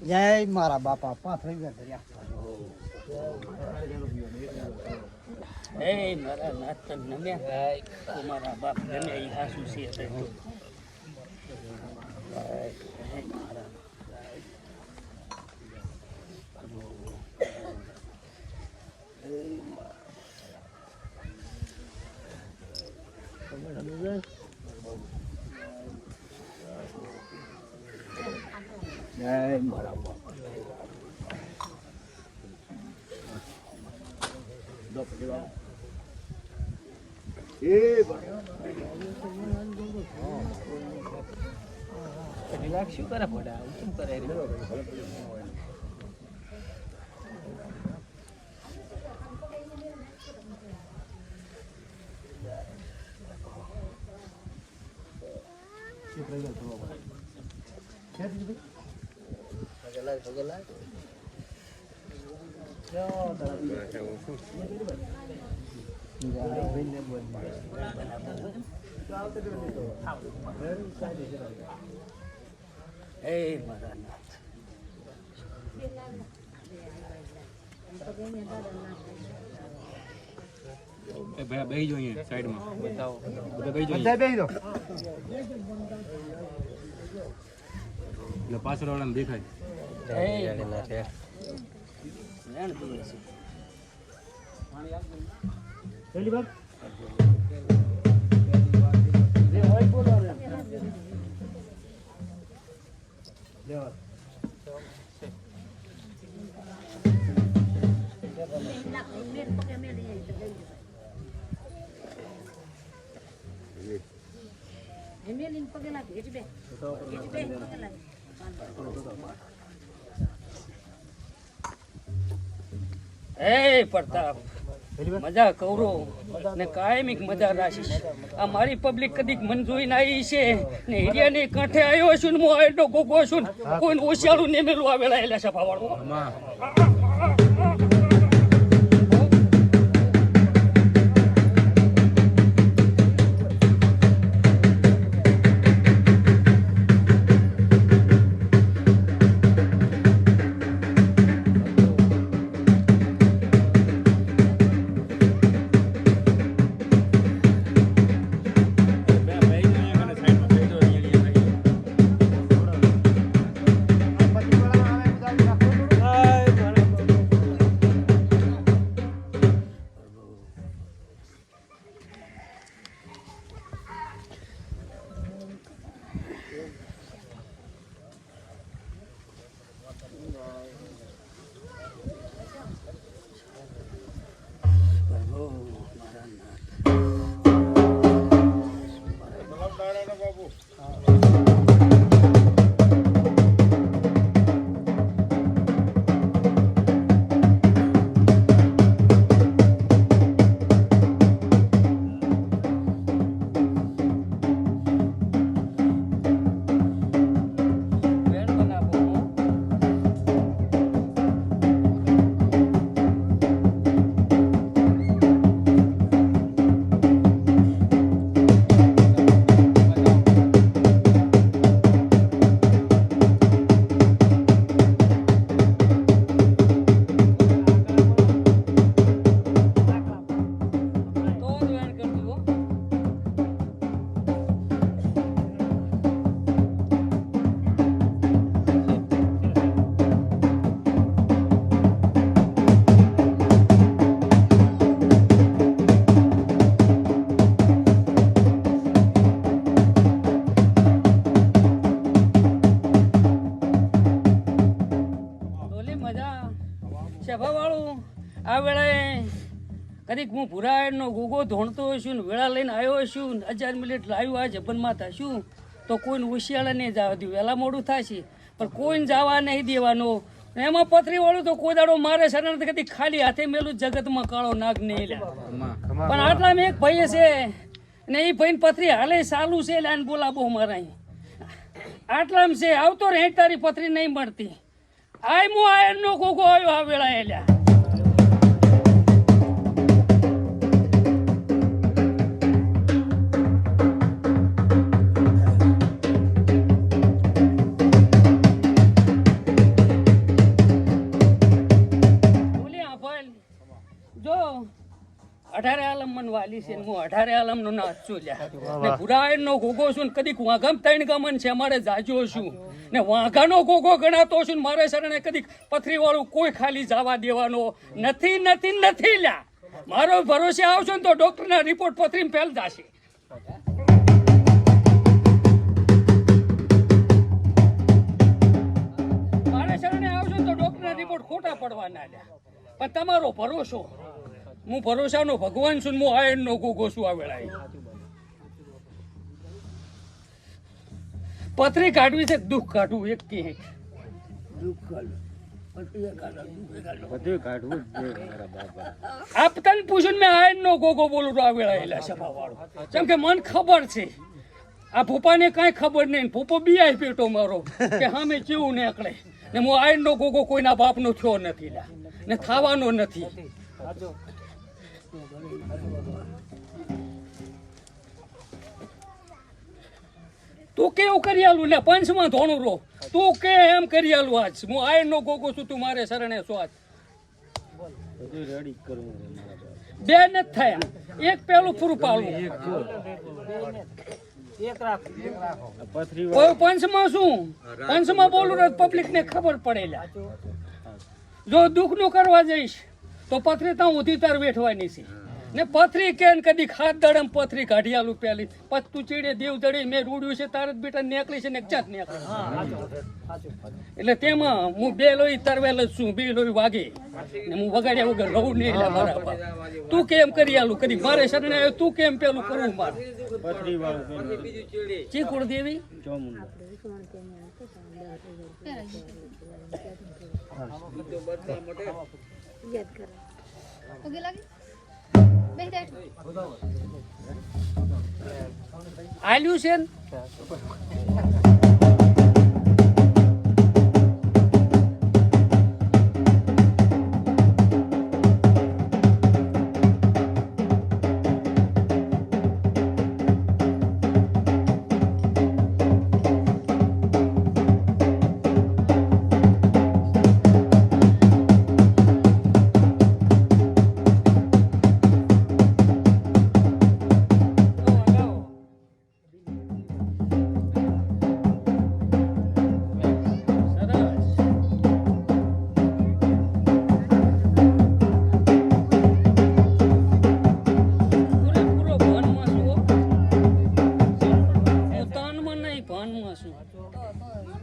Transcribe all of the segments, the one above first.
જય મારા બાપા પાથરી ગયા એ મારા નાથ નમ્યા મારા બાપ ગમે એ હાસુ છે જય મારા બાપા શું કરે પડે શું કરે એ મારા નાથ ભાઈ બેહી જો અહીંયા સાઈડમાં બતાવો બધા બેહી જો બધા બેહી દો એટલે પાછળ વાળાને દેખાય પહેલી વાત એ પ્રતાપ મજા કવરો ને કાયમિક મજા રાખીશ આ મારી પબ્લિક કદીક મન જોઈને આવી છે ને હિરિયાની કાંઠે આવ્યો છું ને હું આયડો ગોગો છું કોઈ ઓશિયાળું ને મેલું આવેલા એટલે સફા વાળું કદીક હું ભૂરાનો ગોગો ધોણતો હશું ને વેળા લઈને આવ્યો છું 1000 મિનિટ લાવ્યું આ જબનમાં થશું તો કોઈને ઉશિયાળા નહીં જવા દઉં વહેલા મોડું થશે પણ કોઈને જવા નહીં દેવાનો એમાં પથરી વાળું તો કોઈ દાડો મારે શરણ કદી ખાલી હાથે મેલું જગતમાં કાળો નાગ નહીં લે પણ આટલામાં એક ભાઈ છે ને એ ભાઈ પથરી હાલે ચાલુ છે એટલે આને બોલાવો મારા આટલામાં છે આવતો રહે તારી પથરી નહીં મળતી આય મો આયરનો ગોગો આવ્યો આ વેળા એલ્યા આલી છે ને હું 18 આલમનો નાચ છું લ્યા ને પુરાયણનો ગોગો છું ને કદીક વાઘમ તૈણ ગમન છે અમારે જાજો છું ને વાઘાનો ગોગો ગણાતો છું ને મારે શરણે કદીક પથરી વાળું કોઈ ખાલી જવા દેવાનો નથી નથી નથી લ્યા મારો ભરોસે આવશો ને તો ડોક્ટરના રિપોર્ટ પથરીમાં ફેલ જશે મારે શરણે આવશો ને તો ડોક્ટરના રિપોર્ટ ખોટા પડવાના લ્યા પણ તમારો ભરોસો હું ભરોસાનો ભગવાન છું હું આયનનો ગોગો છું આ વેળાએ પથરી કાઢવી છે દુઃખ કાઢવું એક કે દુઃખ કાઢું બધું કાઢવું જ જોઈએ મારા બાપા. આપ તને પૂછ્યું મેં આયનનો ગોગો બોલું તો આ વેળાએ સભા વાળો કેમ કે મને ખબર છે આ ભૂપાને કાંઈ ખબર નહીં ભૂપો બીઆઈ પેટો મારો કે સામે કેવું નીકળે ને હું આયનનો ગોગો કોઈના બાપનો થયો નથી લા ને થવાનો નથી તું કેવું કરી આલું ને પંચમાં ધોણું રો તું કે એમ કરી આલું આજ હું આયનનો ગોગો છું તું મારે શરણે છો આજ બધું રેડી કરવું છે મારા બાપા. બે નથી થાય એમ એક પેલું પૂરું પાડવું આ પથરી કોઈ પંચમાં શું પંચમાં બોલું ને પબ્લિક ને ખબર પડેલા જો દુઃખ નું કરવા જઈશ તો પથરી ત્યાં ઉધી તાર વેઠવાની છે ને પથરી કે કદી ખાત દડમ પથરી કાઢી આલું પેલી પછી તું ચીડે દેવ દડી મેં રૂડ્યું છે તાર જ બેટા નીકળી છે ને એક જાત નીકળે એટલે તેમાં હું બે લોહી તરવેલ જ છું બે લોહી વાગે ને હું વગાડ્યા વગર રહું નહીં એટલે મારા બાપ તું કેમ કરી આલું કદી મારે શરણે આવ્યો તું કેમ પેલું કરવું મારે પથરી વાળું ચી કુળદેવી ચોમુંડા ઓકે લાગી બેહી જા આલ્યું છે ને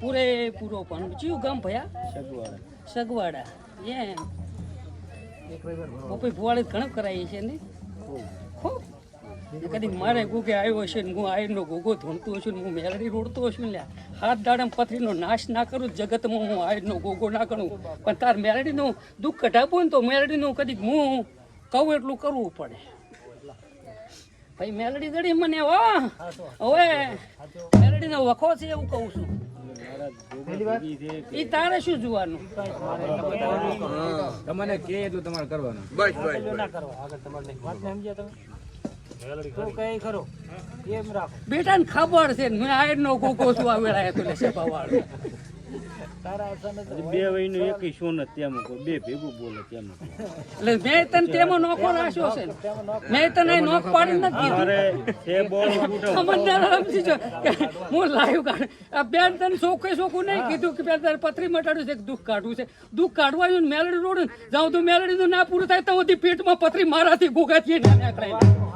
પૂરેપૂરો પણ કયું ગામ ભયા સગવાડા એમ પપ્પી ભુવાળી ઘણું કરાવી છે ને ખૂબ કદી મારે ગુગે આવ્યો છે ને હું આયરનો ગોગો ધૂણતો છું ને હું મેલડી રોડતો છું ને હાથ દાડમ પથરીનો નાશ ના કરું જગતમાં હું આયરનો ગોગો ના કરું પણ તાર મેલડીનું દુઃખ કઢાવવું ને તો મેલડીનું કદી હું કહું એટલું કરવું પડે ભાઈ મેલડી દડી મને વાહ હવે મેલડીનો વખો છે એવું કહું છું ઈ તારે શું જોવાનું તમને કે એટલું તમારે કરવાનું બેટાને ખબર છે મેં આયરનો ગોગો છું આ વેળાએ તો સેપા વાળો બે વયનું એક શું ને તેમાં કોઈ બે ભેગું બોલે તેમાં એટલે મેં તને તેમાં નોખો રાખ્યો છે ને. મેં તને નોખ પાડી નથી હું લાવ્યું કાઢ આ બેન તને ચોખ્ખું નહીં કીધું કે પેલા તારે પથરી મટાડ્યું છે દુઃખ કાઢવું છે દુઃખ કાઢવા આવ્યું ને મેલડી રોડ જાઉં તો મેલડીનું ના પૂરું થાય તો સુધી પેટમાં પથરી મારાથી ગોગાથી ના નીકળે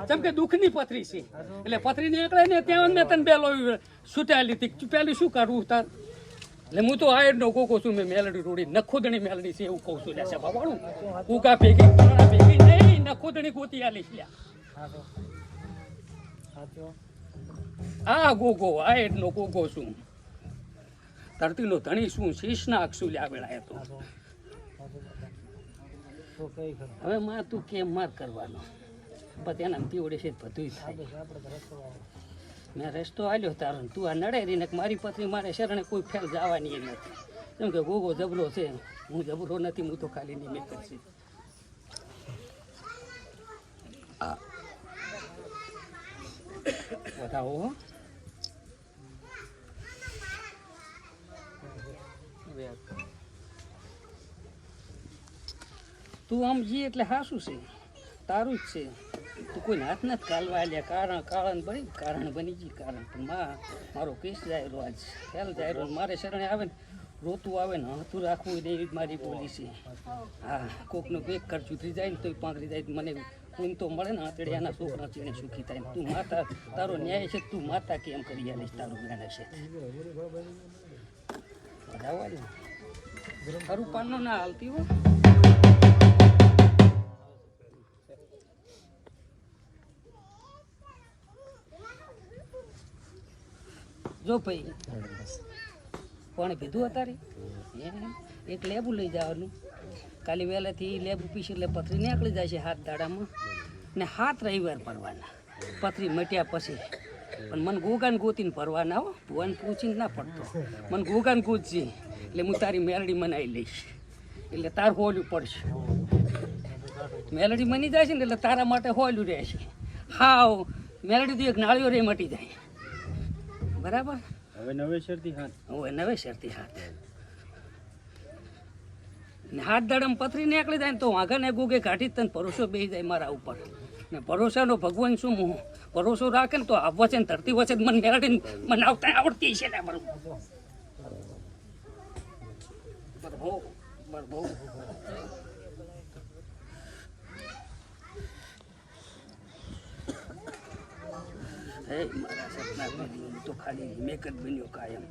જેમ કે દુઃખની પથરી છે એટલે પથરી નીકળે ને ત્યાં મેં તને બે લોહી છૂટાયેલી હતી પેલી શું કાઢવું તાર એટલે હું તો આયરનો ગોગો છું મેં મેલડી રોડી નખોદણી મેલડી છે એવું કહું છું લ્યા સાહેબ વાળું કુકા ભેગી કોણા ભેગી નહીં નખોદણી ગોતી આલીશ લ્યા આ ગોગો આયરનો ગોગો છું ધરતીનો ધણી શું શીશ નાખ શું લ્યા વેળાએ તો હવે માં તું કેમ માર કરવાનો પણ એના પીવડે છે બધું થાય મેં રસ્તો આલ્યો તારો તું આ નડે રહીને મારી પત્ની મારે શરણે કોઈ ફેર જવાની નથી કેમ કે ગોગો જબરો છે હું જબરો નથી હું તો ખાલી નિમિત્ત છે બતાવો તું આમ જી એટલે હાસું છે તારું જ છે તું કોઈ હાથ નથી કાલવા આલ્યા કારણ બની ગઈ કારણ પણ મારો કેસ જાય રહ્યો આજ ખ્યાલ જાય રહ્યો મારે શરણે આવે ને રોતું આવે ને હતું રાખવું ને એવી મારી પોલિસી હા કોકનું બેગ ખર્ચ ઉતરી જાય ને તોય પાંગરી જાય મને કોઈ તો મળે ને આતડિયાના છોકરા ચીણે સુખી થાય ને તું માતા તારો ન્યાય છે તું માતા કેમ કરી આલીશ તારું જ્ઞાન છે બરાબર ને ખરું પાનનો ના હાલતી હો જો ભાઈ કોણે કીધું અત્યારે એક લેબુ લઈ જવાનું કાલે વહેલાથી લેબુ પીશે એટલે પથરી નીકળી જાય છે હાથ દાડામાં ને હાથ રવિવાર ભરવાના પથરી મટ્યા પછી પણ મને ગોગાને ગોતીને ભરવાના હો ભુવાને પૂછીને ના પડતો મને ગોગાને ગોતશે એટલે હું તારી મેલડી મનાવી લઈશ એટલે તાર હોલું પડશે મેલડી મની જાય છે ને એટલે તારા માટે હોલું રહેશે હાવ મેલડી તો એક નાળીઓ રે મટી જાય બરાબર હવે નવેસરથી હાથ ને હાથ દાડામાં પથરી નીકળી જાય ને તો વાઘા ને ગોગે કાઢી તને ભરોસો બેસી જાય મારા ઉપર ને ભરોસાનો ભગવાન શું હું ભરોસો રાખે ને તો આ વચન ધરતી વચન મને મેળવીને મને આવતા આવડતી છે ને બરભો હે મારા સપના તો ખાલી મેક જ બન્યો કાયમ